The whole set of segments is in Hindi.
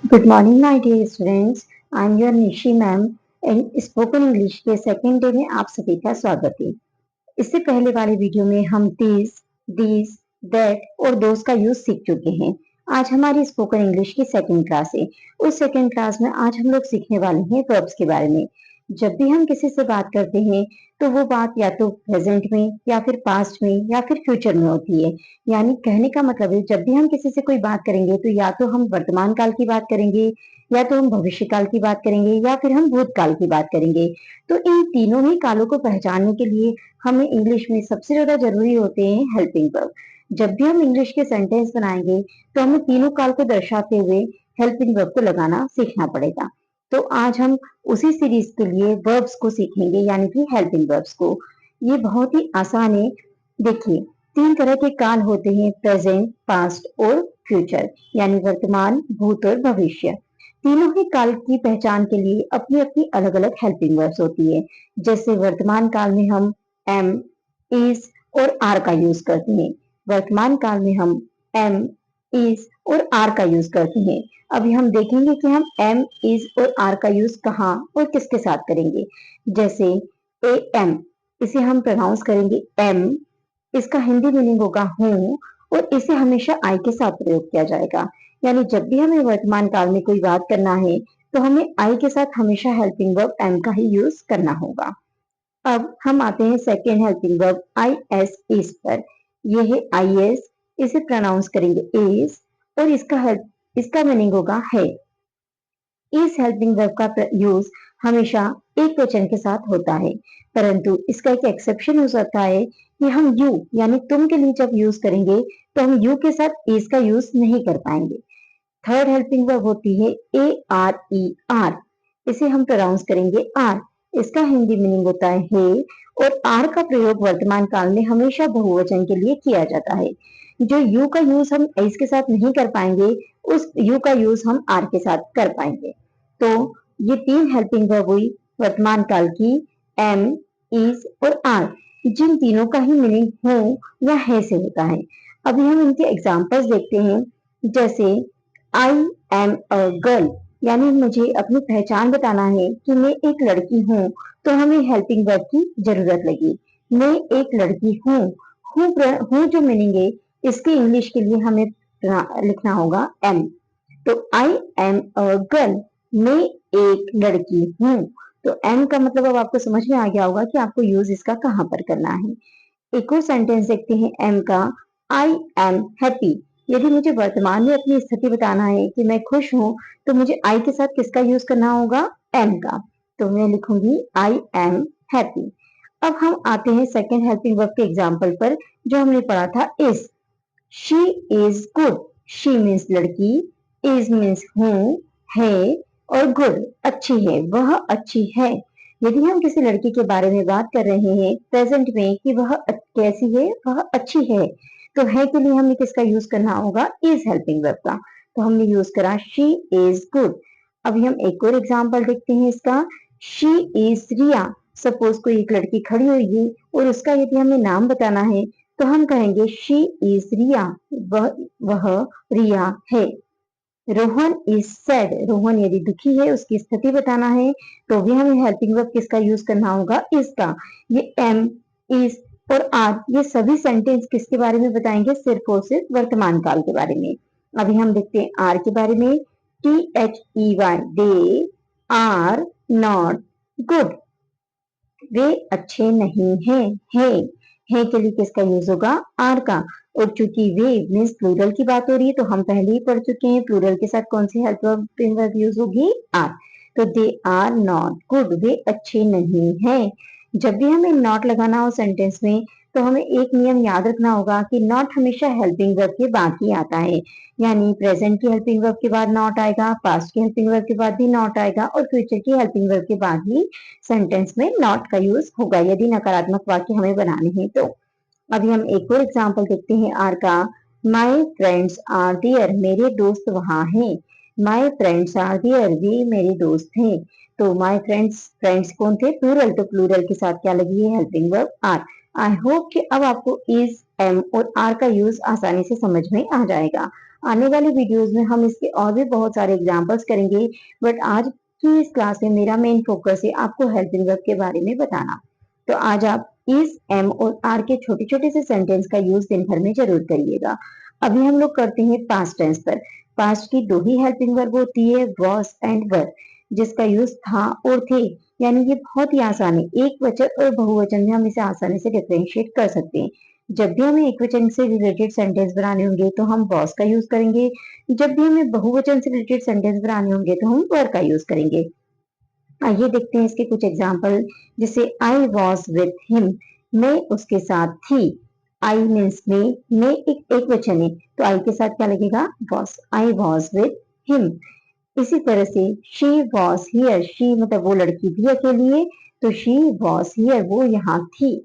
Good morning my dear students. I am your Nishi ma'am and spoken English के सेकेंड डे में आप सभी का स्वागत है। इससे पहले वाले वीडियो में हम दिस, दैट और दोस का यूज सीख चुके हैं। आज हमारी स्पोकन इंग्लिश की सेकेंड क्लास है। उस सेकेंड क्लास में आज हम लोग सीखने वाले हैं वर्ब्स के बारे में। जब भी हम किसी से बात करते हैं तो वो बात या तो प्रेजेंट में या फिर पास्ट में या फिर फ्यूचर में होती है। यानी कहने का मतलब है जब भी हम किसी से कोई बात करेंगे तो या तो हम वर्तमान काल की बात करेंगे या तो हम भविष्य काल की बात करेंगे या फिर हम भूतकाल की बात करेंगे। तो इन तीनों ही कालों को पहचानने के लिए हमें इंग्लिश में सबसे ज्यादा जरूरी होते हैं हेल्पिंग वर्ब। जब भी हम इंग्लिश के सेंटेंस बनाएंगे तो हमें तीनों काल को दर्शाते हुए हेल्पिंग वर्ब को लगाना सीखना पड़ेगा। तो आज हम उसी सीरीज के लिए वर्ब्स को सीखेंगे यानी कि हेल्पिंग वर्ब्स को। ये बहुत ही आसान है। देखिए, तीन तरह के काल होते हैं, प्रेजेंट, पास्ट और फ्यूचर, यानी वर्तमान, भूत और भविष्य। तीनों ही काल की पहचान के लिए अपनी अपनी अलग अलग हेल्पिंग वर्ब्स होती है। जैसे वर्तमान काल में हम एम, इज और आर का यूज करते हैं। वर्तमान काल में हम एम, इज और आर का यूज करते हैं। अभी हम देखेंगे कि हम एम, इज और आर का यूज कहाँ और किसके साथ करेंगे। जैसे ए एम, इसे हम प्रोनाउंस करेंगे एम। इसका हिंदी मीनिंग होगा हूँ और इसे हमेशा आई के साथ प्रयोग किया जाएगा। यानी जब भी हमें वर्तमान काल में कोई बात करना है तो हमें आई के साथ हमेशा हेल्पिंग वर्ब एम का ही यूज करना होगा। अब हम आते हैं second helping verb I S इस पर। यह है आई एस, इसे प्रोनाउंस करेंगे इस और इसका मीनिंग होगा है। इस हेल्पिंग वर्ब का यूज हमेशा एक वचन के साथ होता है, परंतु इसका एक एक्सेप्शन हो सकता है कि हम यू यानी तुम के लिए जब यूज करेंगे तो हम यू के साथ इज का यूज नहीं कर पाएंगे। थर्ड हेल्पिंग वर्ब होती है ए आर ई आर, इसे हम प्रोनाउंस करेंगे आर। इसका हिंदी मीनिंग होता है और आर का प्रयोग वर्तमान काल में हमेशा बहुवचन के लिए किया जाता है। जो यू का यूज हम एस के साथ नहीं कर पाएंगे उस यू का यूज हम आर के साथ कर पाएंगे। तो ये तीन हेल्पिंग वर्ब हुई वर्तमान काल की, एम, इज और आर, जिन तीनों का ही मीनिंग हो या है से होता है। अभी हम इनके एग्जाम्पल्स देखते हैं। जैसे आई एम अ गर्ल, यानी मुझे अपनी पहचान बताना है कि मैं एक लड़की हूँ, तो हमें हेल्पिंग वर्ब की जरूरत लगी। मैं एक लड़की हूँ, हूँ जो मीनिंग है इसके इंग्लिश के लिए हमें लिखना होगा एम। तो आई एम अ गर्ल, मैं एक लड़की हूँ। तो एम का मतलब अब आपको समझ में आ गया होगा कि आपको यूज इसका कहाँ पर करना है। एक और सेंटेंस देखते हैं एम का, आई एम हैप्पी। यदि मुझे वर्तमान में अपनी स्थिति बताना है कि मैं खुश हूं तो मुझे आई के साथ किसका यूज करना होगा, एम का। तो मैं लिखूंगी आई एम हैप्पी। अब हम आते हैं सेकेंड हेल्पिंग वर्ब के एग्जाम्पल पर जो हमने पढ़ा था is. She is good, she means लड़की, इज मीन्स हूँ, है और गुड अच्छी है, वह अच्छी है। यदि हम किसी लड़की के बारे में बात कर रहे हैं प्रेजेंट में कि वह कैसी है, वह अच्छी है, तो है के लिए हमें किसका यूज करना होगा, इज हेल्पिंग वर्ब का। तो हमने यूज करा शी इज गुड। अभी हम एक और एग्जाम्पल देखते हैं इसका, शी इज रिया। सपोज कोई एक लड़की खड़ी हुई है और उसका यदि हमें नाम बताना है तो हम कहेंगे शी इज रिया, वह रिया है। रोहन इज सैड, रोहन यदि दुखी है उसकी स्थिति बताना है तो भी हमें हेल्पिंग वर्ब किसका यूज करना होगा, इसका। ये एम, इज और आर, ये सभी सेंटेंस किसके बारे में बताएंगे, सिर्फ और सिर्फ वर्तमान काल के बारे में। अभी हम देखते हैं आर के बारे में, T H E Y, they are not good, वे अच्छे नहीं हैं। है के लिए किसका यूज होगा, आर का। और चूंकि वे मीन्स प्लूरल की बात हो रही है तो हम पहले ही पढ़ चुके हैं प्लूरल के साथ कौन सी हेल्पिंग वर्ब यूज होगी, आर। तो दे आर नॉट गुड, वे अच्छे नहीं हैं। जब भी हमें नॉट लगाना हो सेंटेंस में तो हमें एक नियम याद रखना होगा कि नॉट हमेशा हेल्पिंग वर्ब के बाद ही आता है। यानी प्रेजेंट की हेल्पिंग वर्ब के बाद नॉट आएगा, पास्ट की हेल्पिंग वर्ब के बाद भी नॉट आएगा और फ्यूचर की हेल्पिंग वर्ब के बाद ही सेंटेंस में नॉट का यूज होगा यदि नकारात्मक वाक्य हमें बनाने हैं तो। अभी हम एक और एग्जाम्पल देखते हैं आर का, माई फ्रेंड्स आर देयर, मेरे दोस्त वहां हैं। माई फ्रेंड्स आर देयर, वे मेरे दोस्त हैं। तो माई फ्रेंड्स, फ्रेंड्स कौन थे, प्लूरल, तो प्लूरल के साथ क्या लगी है, helping verb are. I hope कि अब आपको इज, एम और आर का यूज आसानी से समझ में आ जाएगा। आने वाली वीडियोस में हम इसके और भी बहुत सारे एग्जांपल्स करेंगे, बट आज की इस क्लास में मेरा मेन फोकस है आपको हेल्पिंग वर्ब के बारे में बताना। तो आज आप इस, एम और आर के छोटे छोटे से सेंटेंस का यूज दिन भर में जरूर करिएगा। अभी हम लोग करते हैं पास्ट टेंस पर। पास्ट की दो ही हेल्पिंग वर्ब होती है, वॉज एंड वर, जिसका यूज था और थे, यानी ये बहुत ही आसान है। एक वचन और बहुवचन में हम इसे आसानी से डिफरेंशिएट कर सकते हैं। जब भी हमें एक वचन से रिलेटेड सेंटेंस बनाने होंगे तो हम वॉज का यूज करेंगे, जब भी हमें बहुवचन से रिलेटेड सेंटेंस बनाने होंगे तो हम वर का यूज करेंगे। आइए देखते हैं इसके कुछ एग्जाम्पल। जैसे आई वॉज विथ हिम, मैं उसके साथ थी। आई मीन्स मैं एक वचन है, तो आई के साथ क्या लगेगा, was. I was with him. इसी तरह से शी वॉज हियर, शी मतलब वो लड़की भी अकेली है, तो शी वॉज हियर, वो यहाँ थी।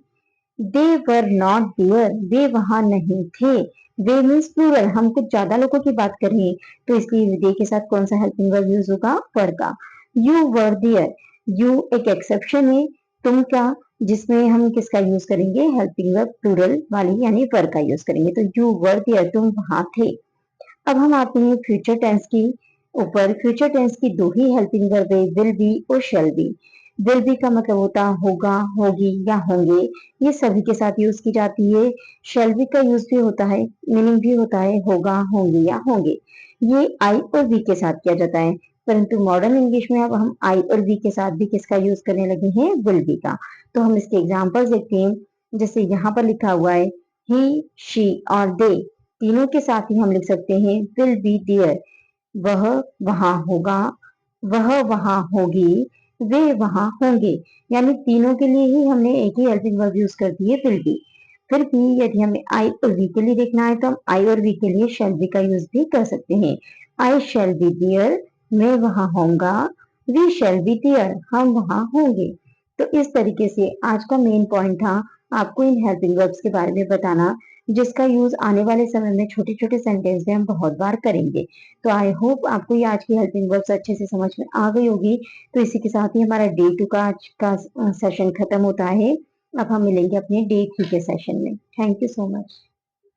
दे वर नॉट देयर, वे वहां नहीं थे। वे मीन्स प्लूरल, हम कुछ ज्यादा लोगों की बात कर रहे हैं, तो इसलिए दे के साथ कौन सा हेल्पिंग वर्ब यूज होगा, वर का। यू वर देयर, यू एक एक्सेप्शन है, तुम क्या, जिसमें हम किसका यूज करेंगे, हेल्पिंग वर्ब प्लूरल वाली यानी वर का यूज करेंगे। तो यू वर देयर, तुम वहां थे। अब हम आते हैं फ्यूचर टेंस की ऊपर। फ्यूचर टेंस की दो ही हेल्पिंग वर्ब है, विल बी और शैल बी। विल बी का मतलब होता है होगा, होगी या होंगे, ये सभी के साथ यूज की जाती है। शैल बी का यूज भी होता है, मीनिंग भी होता है होगा, होंगे या होंगे। ये आई और वी के साथ किया जाता है, परंतु मॉडर्न इंग्लिश में अब हम आई और वी के साथ भी किसका यूज करने लगे हैं, विल बी का। तो हम इसके एग्जाम्पल देखते हैं। जैसे यहाँ पर लिखा हुआ है ही, शी और दे, तीनों के साथ ही हम लिख सकते हैं विल बी देयर। वह वहां होगा, वह वहां होगी, वे वहां होंगे, यानी तीनों के लिए ही हमने एक ही हेल्पिंग वर्ब यूज कर दी है, विल बी। फिर भी यदि हमें आई और वी के लिए देखना है तो हम आई और वी के लिए शैल बी का यूज भी कर सकते हैं। आई शैल बी देयर, मैं वहां होऊंगा। वी शैल बी देयर, हम वहां होंगे। तो इस तरीके से आज का मेन पॉइंट था आपको इन हेल्पिंग वर्ब्स के बारे में बताना, जिसका यूज आने वाले समय में छोटे छोटे सेंटेंस में हम बहुत बार करेंगे। तो आई होप आपको ये आज की हेल्पिंग वर्ब्स अच्छे से समझ में आ गई होगी। तो इसी के साथ ही हमारा डे 2 का आज का सेशन खत्म होता है। अब हम मिलेंगे अपने डे 3 के सेशन में। Thank you so much.